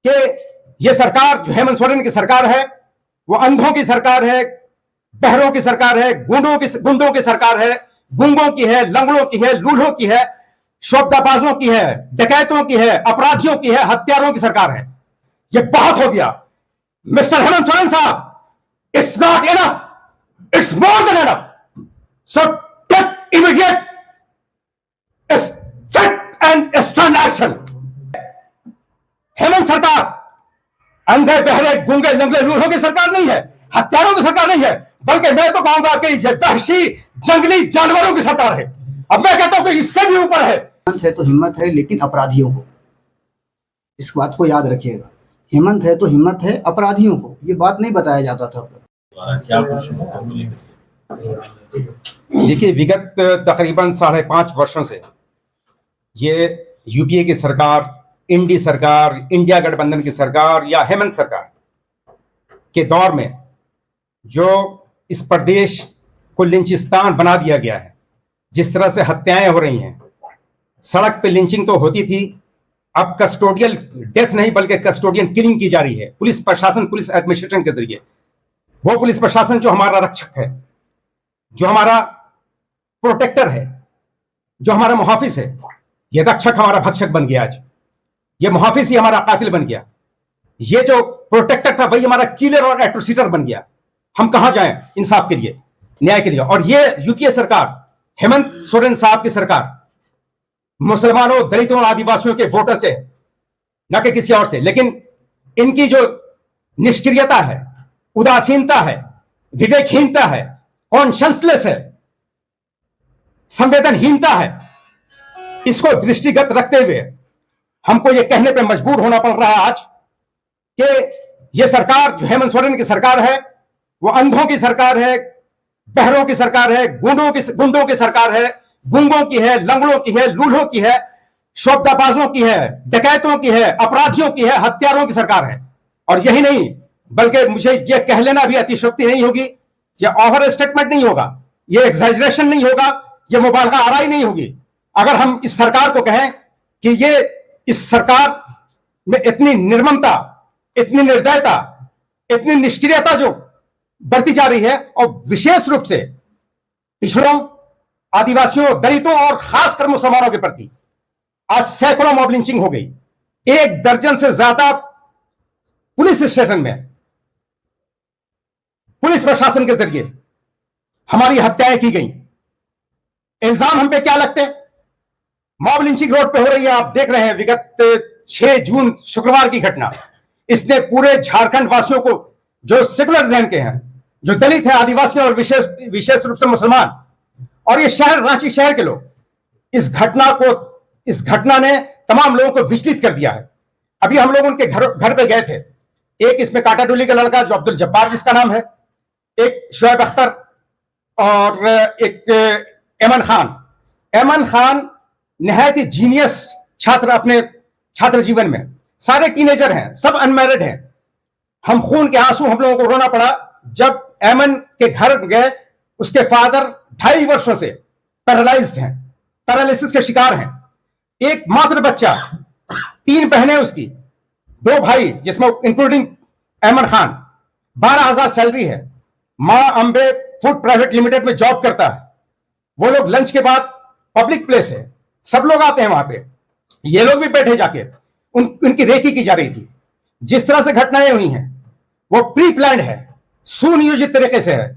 कि ये सरकार जो हेमंत सोरेन की सरकार है वो अंधों की सरकार है, बहरों की सरकार है, गुंडों की सरकार है, गूंगों की है, लंगड़ों की है, लूल्हों की है, शोबदाबाजों की है, डकैतों की है, अपराधियों की है, हत्यारों की सरकार है। ये बहुत हो गया मिस्टर हेमंत सोरेन साहब। It's not enough, it's more than enough. So take immediate strict and stern action. Hemant सरकार अंधे बहरे गूंगे लंगड़े लूल्हों की सरकार नहीं है, हत्यारों की सरकार नहीं है, बल्कि मैं तो कहूंगा कि ये वहशी जंगली जानवरों की सरकार है। अब मैं कहता हूं कि इससे भी ऊपर है। तो हिम्मत है, लेकिन अपराधियों को, इस बात को याद रखिएगा। हिम्मत है तो हिम्मत है अपराधियों को, ये बात नहीं बताया जाता था। क्या कुछ देखिए, विगत तकरीबन 5.5 वर्षों से ये यूपीए की सरकार, इंडी सरकार, इंडिया गठबंधन की सरकार या हेमंत सरकार के दौर में जो इस प्रदेश को लिंचिस्तान बना दिया गया है, जिस तरह से हत्याएं हो रही हैं, सड़क पे लिंचिंग तो होती थी, अब कस्टोडियल डेथ नहीं बल्कि कस्टोडियन किलिंग की जा रही है पुलिस प्रशासन, पुलिस एडमिनिस्ट्रेशन के जरिए। वो पुलिस प्रशासन जो हमारा रक्षक है, जो हमारा प्रोटेक्टर है, जो हमारा मुहाफिज है, ये रक्षक हमारा भक्षक बन गया। आज ये मुहाफिज ही हमारा कातिल बन गया। ये जो प्रोटेक्टर था वही हमारा किलर और एट्रोसिटर बन गया। हम कहां जाएं इंसाफ के लिए, न्याय के लिए? और ये यूपीए सरकार, हेमंत सोरेन साहब की सरकार मुसलमानों, दलितों और आदिवासियों के वोटर से, न कि किसी और से। लेकिन इनकी जो निष्क्रियता है, उदासीनता है, विवेकहीनता है, कॉन्शियसलेस है, संवेदनहीनता है, इसको दृष्टिगत रखते हुए हमको यह कहने पे मजबूर होना पड़ रहा है आज कि यह सरकार जो हेमंत सोरेन की सरकार है वो अंधों की सरकार है, बहरों की सरकार है, गुंडों की सरकार है, गूंगों की है, लंगड़ों की है, लूल्हों की है, शोबदाबाजों की है, डकैतों की है, अपराधियों की है, हत्यारों की सरकार है। और यही नहीं, बल्कि मुझे यह कह लेना भी अतिशयोक्ति नहीं होगी, यह ओवर स्टेटमेंट नहीं होगा, यह एग्जैजरेशन नहीं होगा, यह मुबालगा आराई नहीं होगी अगर हम इस सरकार को कहें कि ये इस सरकार में इतनी निर्ममता, इतनी निर्दयता, इतनी निष्क्रियता जो बढ़ती जा रही है, और विशेष रूप से पिछड़ों, आदिवासियों, दलितों और खासकर मुसलमानों के प्रति आज सैकड़ों मॉब लिंचिंग हो गई। 1 दर्जन से ज्यादा पुलिस स्टेशन में पुलिस प्रशासन के जरिए हमारी हत्याएं की गई। इल्जाम हम पे क्या लगते? मॉब लिंचिंग रोड पे हो रही है, आप देख रहे हैं। विगत 6 जून शुक्रवार की घटना, इसने पूरे झारखंड वासियों को, जो सेकुलर जहन के हैं, जो दलित हैं, आदिवासी और विशेष रूप से मुसलमान, और ये शहर, रांची शहर के लोग, इस घटना ने तमाम लोगों को विचलित कर दिया है। अभी हम लोग उनके घर पे गए थे। एक इसमें काटाडोली का लड़का जो अब्दुल जब्बार जिसका नाम है, एक शोएब अख्तर और एक एमन खान निहायत ही जीनियस छात्र अपने छात्र जीवन में, सारे टीनेजर हैं, सब अनमैरिड हैं। हम खून के आंसू हम लोगों को रोना पड़ा जब एमन के घर गए। उसके फादर 2.5 वर्षों से पैरालाइज्ड हैं, पैरालिसिस के शिकार हैं। एक मात्र बच्चा, 3 बहनें उसकी, 2 भाई जिसमें इंक्लूडिंग एमन खान। 12,000 सैलरी है। मां अंबे फूड प्राइवेट लिमिटेड में जॉब करता है। वो लोग लंच के बाद, पब्लिक प्लेस है, सब लोग आते हैं वहां पे, ये लोग भी बैठे जाके उनकी रेकी की जा रही थी। जिस तरह से घटनाएं हुई हैं वो प्री प्लान्ड है, सुनियोजित तरीके से है।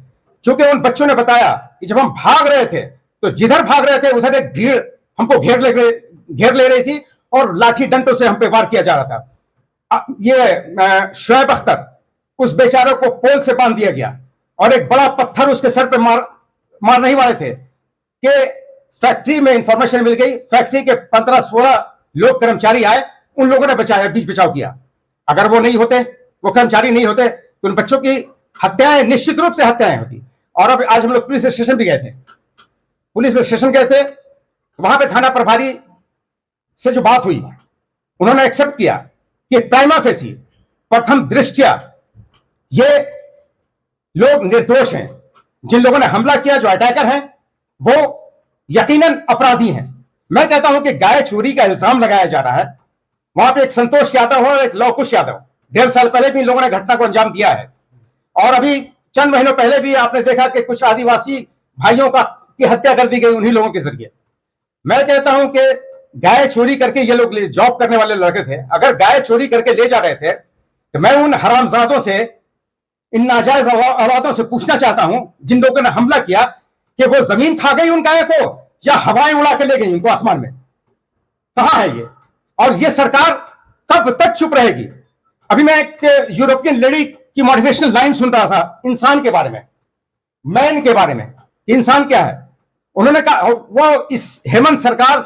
क्योंकि उन बच्चों ने बताया कि जब हम भाग रहे थे तो जिधर भाग रहे थे उधर एक भीड़ हमको घेर ले रही थी और लाठी डंडों से हम पे वार किया जा रहा था। ये शोएब अख्तर, उस बेचारे को पोल से बांध दिया गया और एक बड़ा पत्थर उसके सर पे मारने ही वाले थे कि फैक्ट्री में इंफॉर्मेशन मिल गई। फैक्ट्री के 15-16 लोग कर्मचारी आए, उन लोगों ने बचाया, बीच बचाव किया। अगर वो नहीं होते, वो कर्मचारी नहीं होते, तो उन बच्चों की हत्याएं, निश्चित रूप से हत्याएं होती। और अब आज हम लोग पुलिस स्टेशन भी गए थे, वहां पे थाना प्रभारी से जो बात हुई, उन्होंने एक्सेप्ट किया कि प्राइमा फेसी, प्रथम दृष्टया ये लोग निर्दोष हैं। जिन लोगों ने हमला किया, जो अटैकर हैं, वो यकीनन अपराधी हैं। मैं कहता हूं कि गाय चोरी का इल्जाम लगाया जा रहा है वहां पे एक संतोष यादव और एक लवकुश यादव, 1.5 साल पहले भी इन लोगों ने घटना को अंजाम दिया है। और अभी चंद महीनों पहले भी आपने देखा कि कुछ आदिवासी भाइयों की हत्या कर दी गई उन्हीं लोगों के जरिए। मैं कहता हूं कि गाय चोरी करके ये लोग जॉब करने वाले लड़के थे, अगर गाय चोरी करके ले जा रहे थे तो मैं उन हरामजादों से, इन नाजायज औलादों से पूछना चाहता हूं जिन लोगों ने हमला किया कि वो जमीन खा गई उन गाय को या हवाएं उड़ा के ले गई उनको आसमान में? कहां है ये? और ये सरकार कब तक चुप रहेगी? अभी मैं एक यूरोपियन लेडी की मोटिवेशनल लाइन सुन रहा था इंसान के बारे में, मैन के बारे में। इंसान क्या है? उन्होंने कहा, वो इस हेमंत सरकार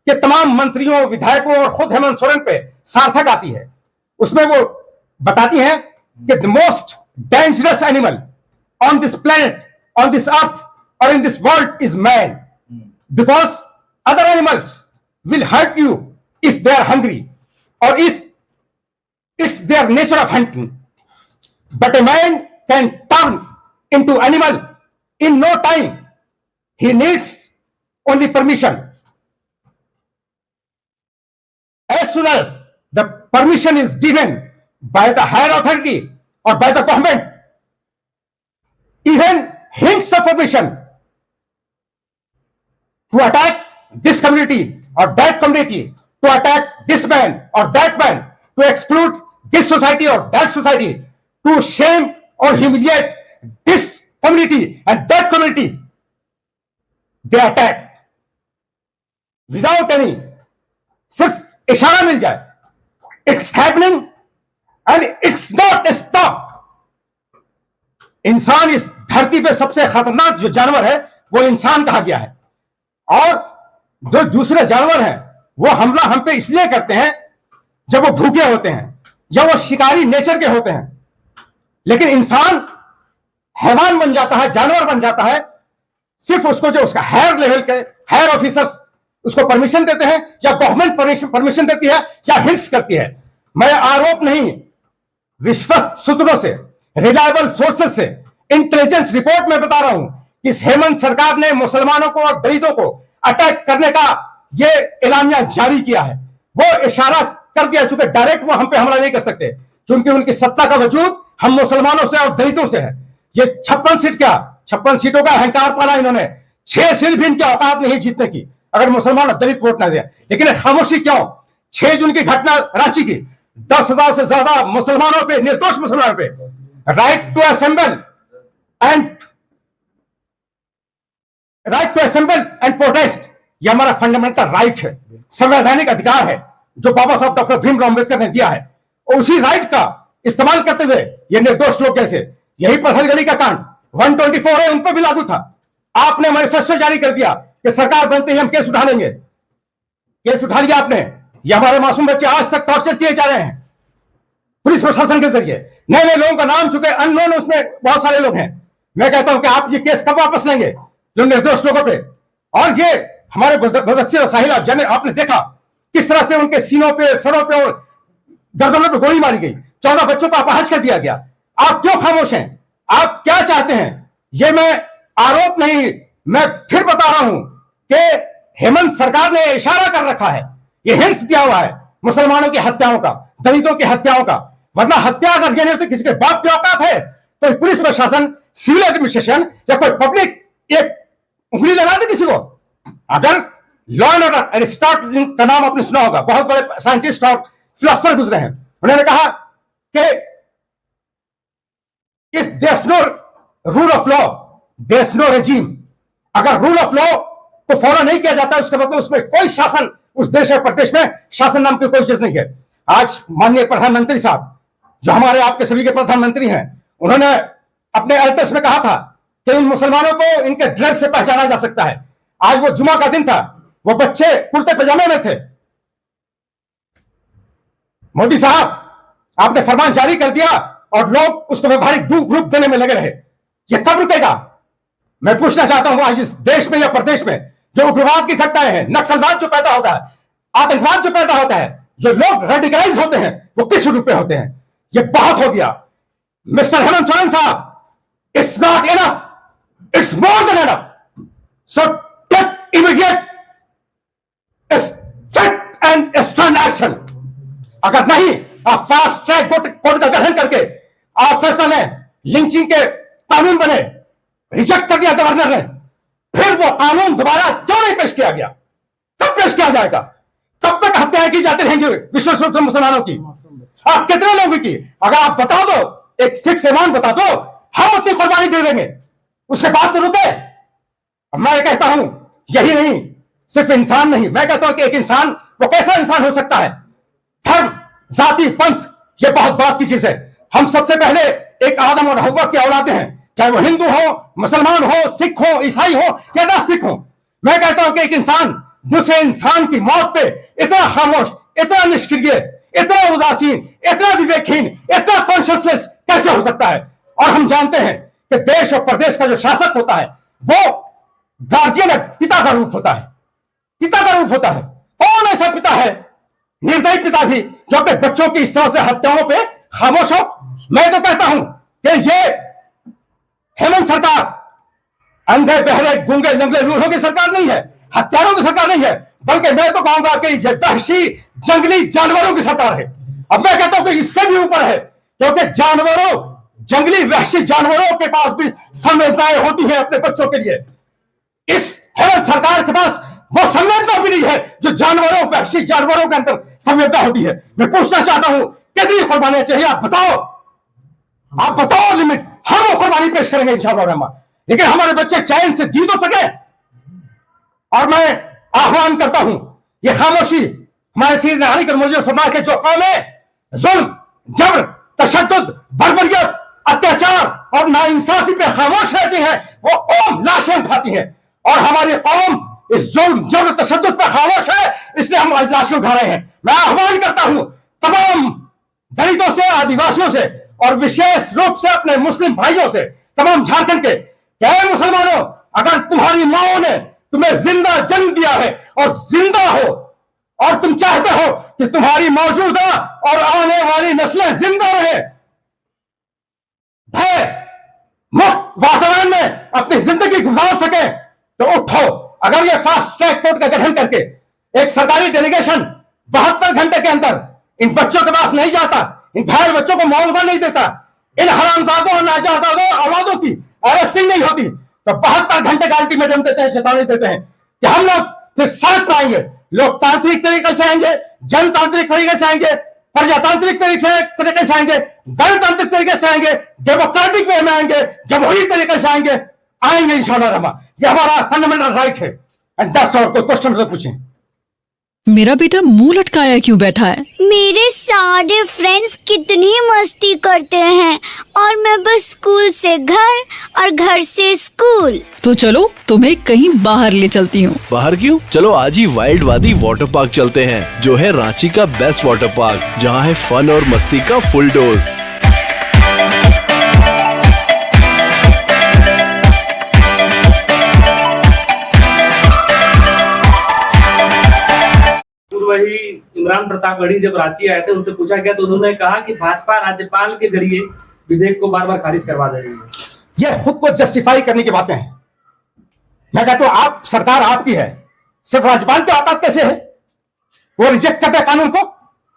के तमाम मंत्रियों, विधायकों और खुद हेमंत सोरेन पे सार्थक आती है। उसमें वो बताती हैं कि the most dangerous animal on this planet, on this earth और in this world is man, because other animals will hurt you if they are hungry or if it's their nature of hunting, but a man can turn into animal in no time. He needs only permission. As soon as the permission is given by the higher authority or by the government, even hints of permission to attack this community or that community, to attack this man or that man, to exclude this society or that society, to shame or humiliate this community and that community, they attack without any, सिर्फ इशारा मिल जाए, it's happening and it's not stop. इंसान इस धरती पे सबसे खतरनाक जो जानवर है वो इंसान कहा गया है, और जो दूसरे जानवर हैं वो हमला हम पे इसलिए करते हैं जब वो भूखे होते हैं या वो शिकारी नेचर के होते हैं। लेकिन इंसान हैवान बन जाता है, जानवर बन जाता है सिर्फ उसको जो उसका हायर लेवल के हायर ऑफिसर्स उसको परमिशन देते हैं या गवर्नमेंट परमिशन देती है या हिंट्स करती है। मैं आरोप नहीं, विश्वस्त सूत्रों से, रिलायबल सोर्सेज से, इंटेलिजेंस रिपोर्ट में बता रहा हूं कि इस हेमंत सरकार ने मुसलमानों को और दलितों को अटैक करने का ये एलानिया जारी किया है। वो इशारा कर दिया, चूंकि डायरेक्ट वो हम पे हमला नहीं कर सकते, क्योंकि उनकी सत्ता का वजूद हम मुसलमानों से और दलितों से है। ये 56 सीट क्या, 56 सीटों का अहंकार पाला इन्होंने, 6 सीट भी इनकी औकात नहीं जीतने की अगर मुसलमान और दलित वोट ना दे। लेकिन खामोशी क्यों? 6 जून की घटना रांची की, 10,000 से ज्यादा मुसलमानों पे, निर्दोष मुसलमानों पे right to assemble and protest, ये हमारा फंडामेंटल राइट है, संवैधानिक अधिकार है जो बाबा साहब डॉक्टर भीमराव अम्बेडकर ने दिया है। और उसी राइट का इस्तेमाल करते हुए ये निर्दोष लोग गए थे। यही पथलगड़ी का कांड 124 है, उन पर भी लागू था। आपने मैनिफेस्टो जारी कर दिया कि सरकार बनते ही हम केस उठा लेंगे, केस उठा लिया आपने। ये हमारे मासूम बच्चे आज तक टॉर्चर किए जा रहे हैं पुलिस प्रशासन के जरिए। नए नए लोगों का नाम, चुके अननोन उसमें बहुत सारे लोग हैं। मैं कहता हूं कि आप ये केस कब वापस लेंगे जो निर्दोष लोगों पे? और ये हमारे मुदस्सिर और साहिल आपने देखा किस तरह से उनके सीनों पे, सरों पे और गर्दनों पे गोली मारी गई, 14 बच्चों को अपहज कर दिया गया। आप क्यों खामोश हैं? आप क्या चाहते हैं? ये मैं आरोप नहीं, मैं फिर बता रहा हूं कि हेमंत सरकार ने इशारा कर रखा है, ये हिंट्स दिया हुआ है मुसलमानों की हत्याओं का, दलितों की हत्याओं का। वरना हत्या अगर ये नहीं होती, किसी के बाप की औकात है तो पुलिस प्रशासन, सिविल एडमिनिस्ट्रेशन या कोई पब्लिक एक उंगली लगा दे किसी को। अगर लॉ एंड ऑर्डर, एरिस्टॉटल का नाम आपने सुना होगा, बहुत बड़े साइंटिस्ट और फिलोसफर गुजरे हैं, उन्होंने कहा कि if there is no rule of law there is no regime. अगर रूल ऑफ लॉ को फॉलो नहीं किया जाता उसका मतलब उसमें कोई शासन, उस देश और प्रदेश में शासन नाम की कोई चीज नहीं है। आज माननीय प्रधानमंत्री साहब, जो हमारे आपके सभी के प्रधानमंत्री हैं, उन्होंने अपने एड्रेस में कहा था कि इन मुसलमानों को इनके ड्रेस से पहचाना जा सकता है। आज वो जुमा का दिन था, वो बच्चे कुर्ते पजामे में थे। मोदी साहब, आपने फरमान जारी कर दिया और लोग उसको व्यवहारिक रूप देने में लगे रहे। ये कब रुकेगा? मैं पूछना चाहता हूं, आज इस देश में या प्रदेश में जो उग्रवाद की घटनाएं हैं, नक्सलवाद जो पैदा होता है, आतंकवाद जो पैदा होता है, जो लोग रेडिकलाइज होते हैं, वो किस रूप में होते हैं? ये बहुत हो गया। मिस्टर हेमंत सोरेन साहब, it's not enough, it's more than enough. So take immediate strict and stern action. अगर नहीं, आप फास्ट ट्रैक कोर्ट का गठन करके आप फैसला लें, लिंचिंग के कानून बने, रिजेक्ट कर दिया गवर्नर ने, फिर वो कानून दोबारा क्यों नहीं पेश किया गया? कब पेश किया जाएगा? कब तक हत्याएं की जाती रहेंगी विश्व मुसलमानों की? आप कितने लोगों की? अगर आप बता दो, एक फिक्स अमाउंट बता दो, हम उतनी कुर्बानी दे देंगे, उसके बाद तो रुके। मैं कहता हूं यही नहीं, सिर्फ इंसान नहीं, मैं कहता हूं कि एक इंसान वो कैसा इंसान हो सकता है? धर्म, जाति, पंथ, ये बहुत बात की चीज है। हम सबसे पहले एक आदम और हव्वा की औलादे हैं, चाहे वो हिंदू हो, मुसलमान हो, सिख हो, ईसाई हो या नास्तिक हो। मैं कहता हूं कि एक इंसान दूसरे इंसान की मौत पे इतना खामोश, इतना निष्क्रिय, इतना उदासीन, इतना विवेकहीन, इतना कॉन्शियसलेस कैसे हो सकता है? और हम जानते हैं कि देश और प्रदेश का जो शासक होता है वो गार्जियन, पिता का रूप होता है, पिता का रूप होता है। कौन ऐसा पिता है, निर्दयी पिता भी, जो अपने बच्चों की इस तरह से हत्याओं पे खामोश हो? मैं तो कहता हूं कि ये हेमंत सरकार अंधे, बहरे, गूंगे, लंगड़े, लूढ़ों की सरकार नहीं है, हत्यारों की सरकार नहीं है, बल्कि मैं तो कहूंगा कि ये वहशी जंगली जानवरों की सरकार है। अब मैं कहता हूं कि इससे भी ऊपर है, क्योंकि जानवरों, जंगली वहशी जानवरों के पास भी संवेदनाएं होती हैं अपने बच्चों के लिए। इस हेमंत सरकार के पास वो संवेदना भी नहीं है जो जानवरों, वहशी जानवरों के अंदर संवेदना होती है। मैं पूछना चाहता हूं, कितनी कुर्बानियां चाहिए? आप बताओ, आप बताओ लिमिट, हम वो कुर्बानी पेश करेंगे इंशाअल्लाह रहमान, लेकिन हमारे बच्चे चैन से जी तो सके। और मैं आह्वान करता हूं, ये खामोशी हमारे सीधे अली कर मुझे फरमा के जो कौमें जुल्म, जबर, तशद्दुद, बर्बरियत, अत्याचार और नाइंसाफी पे खामोश रहती हैं, वो कौम लाशें उठाती है। और हमारी कौम इस जुल्म, जबर, तशद्दुद पे खामोश है, इसलिए हम आज लाशें उठा रहे हैं। मैं आह्वान करता हूं तमाम दलितों से, आदिवासियों से और विशेष रूप से अपने मुस्लिम भाइयों से, तमाम झारखंड के, क्या मुसलमानों, अगर तुम्हारी माओ ने तुम्हें जिंदा जन्म दिया है और जिंदा हो, और तुम चाहते हो कि तुम्हारी मौजूदा और आने वाली नस्लें जिंदा रहे, भय मुक्त वातावरण में अपनी जिंदगी गुजार सके, तो उठो। अगर ये फास्ट ट्रैक कोर्ट का गठन करके एक सरकारी डेलीगेशन 72 घंटे के अंदर इन बच्चों के पास नहीं जाता, इन घायल बच्चों को मुआवजा नहीं देता, इन हरामजादों और नाजायज़ों औलादों की अरेस्टिंग नहीं होती, तो 72 घंटे का अल्टीमेटम देते हैं, चेतावनी देते हैं कि हम लोग फिर साथ पाएंगे, लोकतांत्रिक तरीके से आएंगे, जनतांत्रिक तरीके से आएंगे, प्रजातांत्रिक तरीके से आएंगे, गणतांत्रिक तरीके से आएंगे, डेमोक्रेटिक वे में आएंगे, जमहूरी तरीके से आएंगे इंशाअल्लाह रहमान। ये हमारा फंडामेंटल राइट है। And that's all. कोई क्वेश्चन तो पूछें। मेरा बेटा मुंह लटकाया क्यों बैठा है? मेरे सारे फ्रेंड्स कितनी मस्ती करते हैं और मैं बस स्कूल से घर और घर से स्कूल। तो चलो तुम्हें कहीं बाहर ले चलती हूँ। बाहर क्यों? चलो आज ही वाइल्ड वादी वाटर पार्क चलते हैं, जो है रांची का बेस्ट वाटर पार्क, जहाँ है फन और मस्ती का फुल डोज। वही इमरान प्रतापगढ़ी जब रांची आए थे, उनसे पूछा गया तो उन्होंने कहा कि भाजपा राज्यपाल के जरिए विधेयक को बार बार खारिज करवा दे रही है। ये खुद को जस्टिफाई करने की बातें हैं। मैं कहता हूं आप, सरकार आपकी है, सिर्फ राज्यपाल की औकात कैसे है? वो रिजेक्ट करता है कानून को,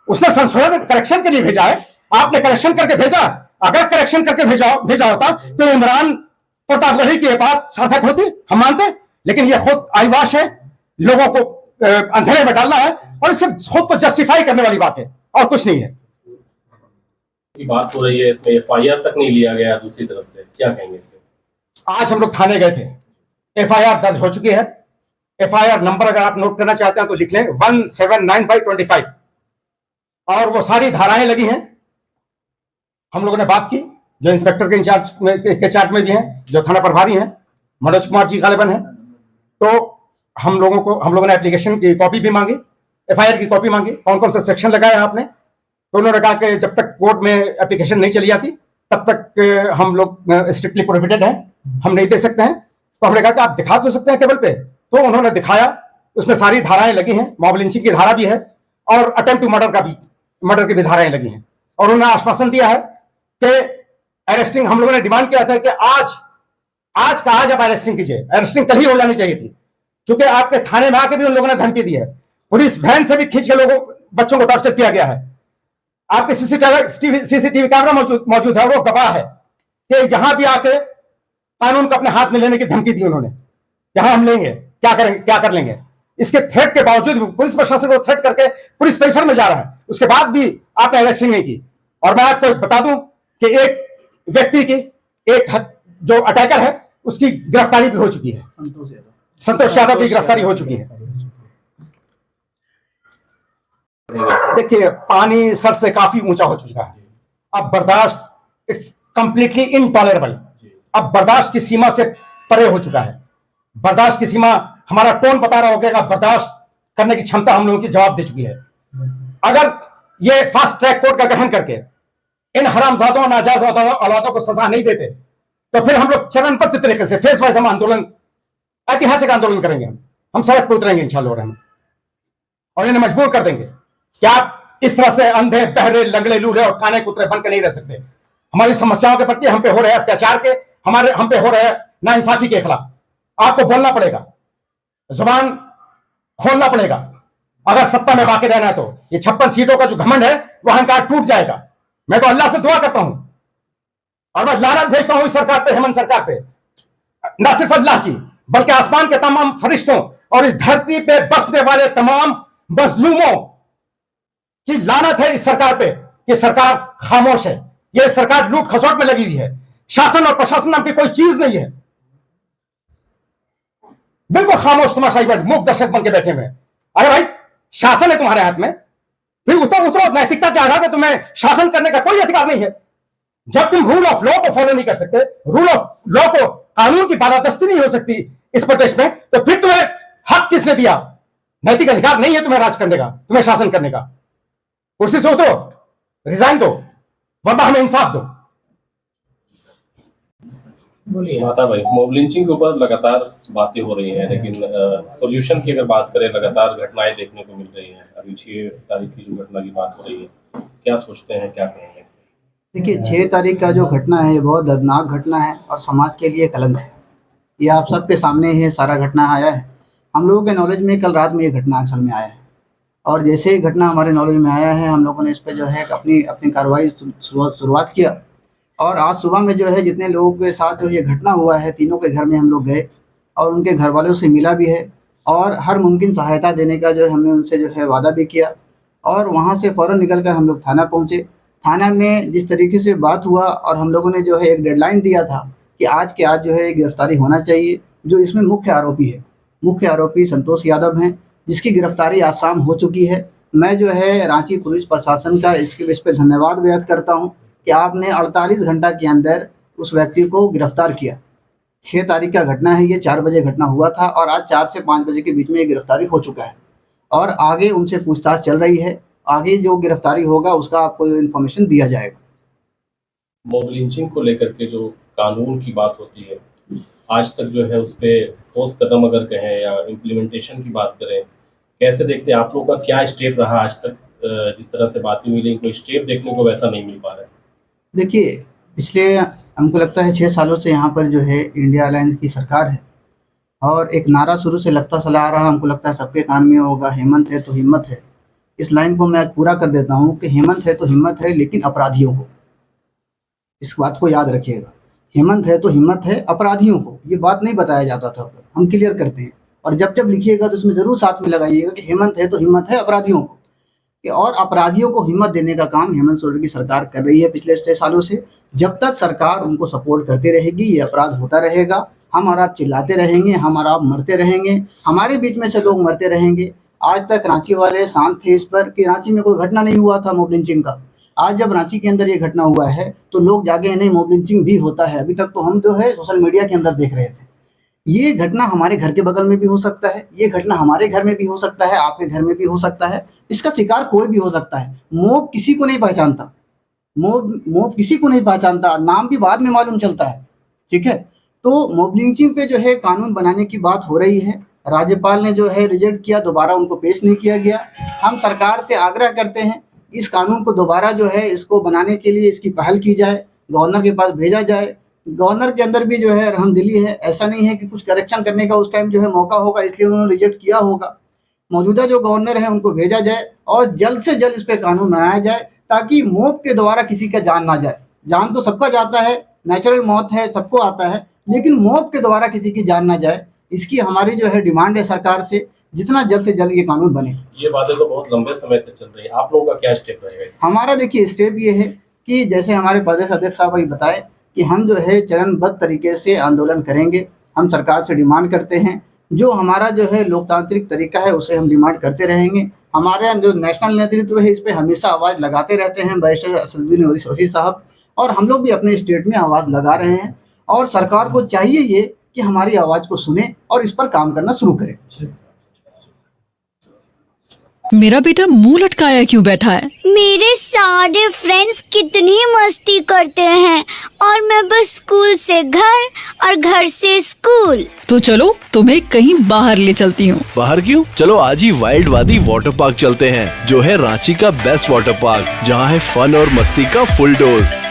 उसने संशोधन करेक्शन के लिए भेजा है, आपने करेक्शन करके भेजा। अगर करेक्शन करके भेजा होता तो इमरान प्रतापगढ़ी की बात सार्थक होती, हम मानते, लेकिन ये खुद आईवाश है, लोगों को अंधेरे में डालना है, और सिर्फ खुद को जस्टिफाई करने वाली बात है और कुछ नहीं है। बात हो रही है इसमें एफआईआर तक नहीं लिया गया दूसरी तरफ से, क्या कहेंगे? आज हम लोग थाने गए थे, एफआईआर दर्ज हो चुकी है। एफआईआर नंबर अगर आप नोट करना चाहते हैं तो लिख लें 179/25, और वो सारी धाराएं लगी हैं। हम लोगों ने बात की, जो इंस्पेक्टर के चार्ज में भी हैं, जो थाना प्रभारी हैं, मनोज कुमार जी गालिबन हैं, तो हम लोगों ने एप्लीकेशन की कॉपी भी मांगी, एफआईआर की कॉपी मांगी, कौन कौन सा सेक्शन लगाया आपने, तो उन्होंने कहा कि जब तक कोर्ट में एप्लीकेशन नहीं चली जाती तब तक हम लोग स्ट्रिक्टली प्रोहिबिटेड हैं, हम नहीं दे सकते हैं। तो हमने कहा कि आप दिखा तो सकते हैं टेबल पे, तो उन्होंने दिखाया, उसमें सारी धाराएं लगी हैं, मॉब लिंचिंग की धारा भी है और अटेम्प्ट टू मर्डर की भी धाराएं लगी हैं। और उन्होंने आश्वासन दिया है कि अरेस्टिंग, हम लोगों ने डिमांड किया था कि आज का आज आप अरेस्टिंग कीजिए, अरेस्टिंग कल ही हो जानी चाहिए थी, क्योंकि आपके थाने में आके भी उन लोगों ने धमकी दी है, पुलिस वैन से भी खींच के बच्चों को टॉर्चर किया गया है। आपके सीसीटीवी कैमरा मौजूद है, वो गवाह है कि यहां भी आके कानून को अपने हाथ में लेने की धमकी दी उन्होंने। यहां हम लेंगे, क्या करेंगे, क्या कर लेंगे। इसके थ्रेट के बावजूद पुलिस प्रशासन को थ्रेट करके पुलिस परिसर में जा रहा है, उसके बाद भी आपने अरेस्टिंग नहीं की। और मैं आपको बता दूं कि एक व्यक्ति की, एक जो अटैकर है उसकी गिरफ्तारी भी हो चुकी है, संतोष यादव की गिरफ्तारी हो चुकी है। देखिए, पानी सर से काफी ऊंचा हो चुका है, अब बर्दाश्त इट्स कंप्लीटली इनटॉलरेबल, अब बर्दाश्त की सीमा से परे हो चुका है। बर्दाश्त की सीमा, हमारा टोन बता रहा होगा, बर्दाश्त करने की क्षमता हम लोगों की जवाब दे चुकी है। अगर ये फास्ट ट्रैक कोर्ट का गठन करके इन हरामजादों और नाजायज औलादों को सजा नहीं देते तो फिर हम लोग चरणबद्ध तरीके से फेस वाइज हम आंदोलन, ऐतिहासिक आंदोलन करेंगे। हम सड़क पर उतरेंगे इंशाल्लाह और इन्हें मजबूर कर देंगे कि आप इस तरह से अंधे, बहरे, लंगड़े, लूले और काने कुतरे बन के नहीं रह सकते। हमारी समस्याओं के प्रति, हम पे हो रहे अत्याचार के, हम पे हो रहे नाइंसाफी के खिलाफ आपको बोलना पड़ेगा, जुबान खोलना पड़ेगा। अगर सत्ता में बाकी रहना है तो ये 56 सीटों का जो घमंड है वो अहंकार टूट जाएगा। मैं तो अल्लाह से दुआ करता हूं और मैं लानत भेजता हूं इस सरकार पे, हेमंत सरकार पे, न सिर्फ अल्लाह की बल्कि आसमान के तमाम फरिश्तों और इस धरती पे बसने वाले तमाम मजलूमों की लानत है इस सरकार पे कि सरकार खामोश है। ये सरकार लूट खसोट में लगी हुई है। शासन और प्रशासन नाम की कोई चीज नहीं है, बिल्कुल खामोश तमाशाई बन, मूक दर्शक बन के बैठे हुए। अरे भाई, शासन है तुम्हारे हाथ में, फिर उतरो। नैतिकता के आधार पर तुम्हें शासन करने का कोई अधिकार नहीं है। जब तुम रूल ऑफ लॉ को फॉलो नहीं कर सकते, रूल ऑफ लॉ को, कानून की बालादस्ती नहीं हो सकती इस प्रदेश में, तो फिर तुम्हें हक किसने दिया? नैतिक अधिकार नहीं है तुम्हें राज करने का, तुम्हें शासन करने का। कुर्सी से उतरो, रिजाइन दो, वरना हमें इंसाफ दो। बोलिए माता भाई, मॉब लिंचिंग के ऊपर लगातार बातें हो रही हैं, लेकिन सॉल्यूशन की अगर बात करें, लगातार घटनाएं देखने को मिल रही हैं। अभी 6 तारीख की जो घटना की बात हो रही है, क्या सोचते हैं, क्या कहेंगे? देखिए, 6 तारीख का जो घटना है बहुत दर्दनाक घटना है और समाज के लिए कलंक है। ये आप सबके सामने है, सारा घटना आया है। हम लोगों के नॉलेज में कल रात में ये घटना असल में आया है और जैसे ही घटना हमारे नॉलेज में आया है, हम लोगों ने इस पर जो है अपनी कार्रवाई शुरुआत किया। और आज सुबह में जो है जितने लोगों के साथ जो ये घटना हुआ है, तीनों के घर में हम लोग गए और उनके घर वालों से मिला भी है और हर मुमकिन सहायता देने का जो है हमने उनसे जो है वादा भी किया। और वहाँ से फ़ौरन निकल कर हम लोग थाना पहुँचे। थाना में जिस तरीके से बात हुआ और हम लोगों ने जो है एक डेडलाइन दिया था कि आज के आज जो है गिरफ्तारी होना चाहिए। जो इसमें मुख्य आरोपी संतोष यादव हैं, जिसकी गिरफ्तारी आज शाम हो चुकी है। मैं जो है रांची पुलिस प्रशासन का इस पर धन्यवाद व्यक्त करता हूँ कि आपने 48 घंटा के अंदर उस व्यक्ति को गिरफ्तार किया। 6 तारीख का घटना है, ये 4 बजे घटना हुआ था और आज 4 से 5 बजे के बीच में ये गिरफ्तारी हो चुका है और आगे उनसे पूछताछ चल रही है। आगे जो गिरफ्तारी होगा उसका आपको इन्फॉर्मेशन दिया जाएगा। मॉब लिंचिंग को लेकर के जो कानून की बात होती है, आज तक जो है उस पर ठोस कदम अगर कहें या इम्प्लीमेंटेशन की बात करें, कैसे देखते हैं आप लोगों का? क्या स्टेप रहा आज तक? जिस तरह से बातें हुई, लेकिन कोई स्टेप देखने को वैसा नहीं मिल पा रहा है। देखिए, पिछले हमको लगता है 6 सालों से यहाँ पर जो है इंडिया अलायंस की सरकार है और एक नारा शुरू से लगता चला आ रहा, हमको लगता है सबके कान में होगा, हेमंत है तो हिम्मत है। इस लाइन को मैं आज पूरा कर देता हूँ कि हेमंत है तो हिम्मत है, लेकिन अपराधियों को, इस बात को याद रखिएगा। हेमंत है तो हिम्मत है, अपराधियों को ये बात नहीं बताया जाता था, हम क्लियर करते हैं। और जब लिखिएगा तो उसमें ज़रूर साथ में लगाइएगा कि हेमंत है तो हिम्मत है अपराधियों को। और अपराधियों को हिम्मत देने का काम हेमंत सोरेन की सरकार कर रही है पिछले 6 सालों से। जब तक सरकार उनको सपोर्ट करती रहेगी, ये अपराध होता रहेगा। हम और आप चिल्लाते रहेंगे, हम और आप मरते रहेंगे, हमारे बीच में से लोग मरते रहेंगे। आज तक रांची वाले शांत थे इस पर कि रांची में कोई घटना नहीं हुआ था मॉब लिंचिंग का। आज जब रांची के अंदर ये घटना हुआ है तो लोग जागे, नहीं मॉब लिंचिंग भी होता है। अभी तक तो हम जो है सोशल मीडिया के अंदर देख रहे थे। ये घटना हमारे घर के बगल में भी हो सकता है, ये घटना हमारे घर में भी हो सकता है, आपके घर में भी हो सकता है। इसका शिकार कोई भी हो सकता है। मॉब किसी को नहीं पहचानता, मॉब किसी को नहीं पहचानता, नाम भी बाद में मालूम चलता है। ठीक है, तो मॉब लिंचिंग पे जो है कानून बनाने की बात हो रही है। राज्यपाल ने जो है रिजेक्ट किया, दोबारा उनको पेश नहीं किया गया। हम सरकार से आग्रह करते हैं इस कानून को दोबारा जो है इसको बनाने के लिए इसकी पहल की जाए, गवर्नर के पास भेजा जाए। गवर्नर के अंदर भी जो है रहमदिली है, ऐसा नहीं है कि कुछ करेक्शन करने का उस टाइम जो है मौका होगा इसलिए उन्होंने रिजेक्ट किया होगा। मौजूदा जो गवर्नर है उनको भेजा जाए और जल्द से जल्द इस पर कानून बनाया जाए ताकि मौत के द्वारा किसी का जान ना जाए। जान तो सबका जाता है, नेचुरल मौत है, सबको आता है, लेकिन मौत के द्वारा किसी की जान ना जाए, इसकी हमारी जो है डिमांड है सरकार से, जितना जल्द से जल्द ये कानून बने। ये बातें तो बहुत लंबे समय से चल रही है, आप लोगों का क्या स्टेप रहेगा? हमारा देखिए स्टेप ये है कि जैसे हमारे प्रदेश अध्यक्ष साहब अभी बताए कि हम जो है चरणबद्ध तरीके से आंदोलन करेंगे। हम सरकार से डिमांड करते हैं, जो हमारा जो है लोकतांत्रिक तरीका है उसे हम डिमांड करते रहेंगे। हमारे जो नेशनल नेतृत्व है इस पे हमेशा आवाज़ लगाते रहते हैं बैरिस्टर असदुद्दीन ओवैसी साहब, और हम लोग भी अपने स्टेट में आवाज़ लगा रहे हैं। और सरकार को चाहिए ये कि हमारी आवाज़ को सुने और इस पर काम करना शुरू करे। मेरा बेटा मुंह लटकाया क्यों बैठा है? मेरे सारे फ्रेंड्स कितनी मस्ती करते हैं और मैं बस स्कूल से घर और घर से स्कूल। तो चलो तुम्हें कहीं बाहर ले चलती हूँ। बाहर क्यों? चलो आज ही वाइल्ड वादी वाटर पार्क चलते हैं, जो है रांची का बेस्ट वाटर पार्क, जहाँ है फन और मस्ती का फुल डोज।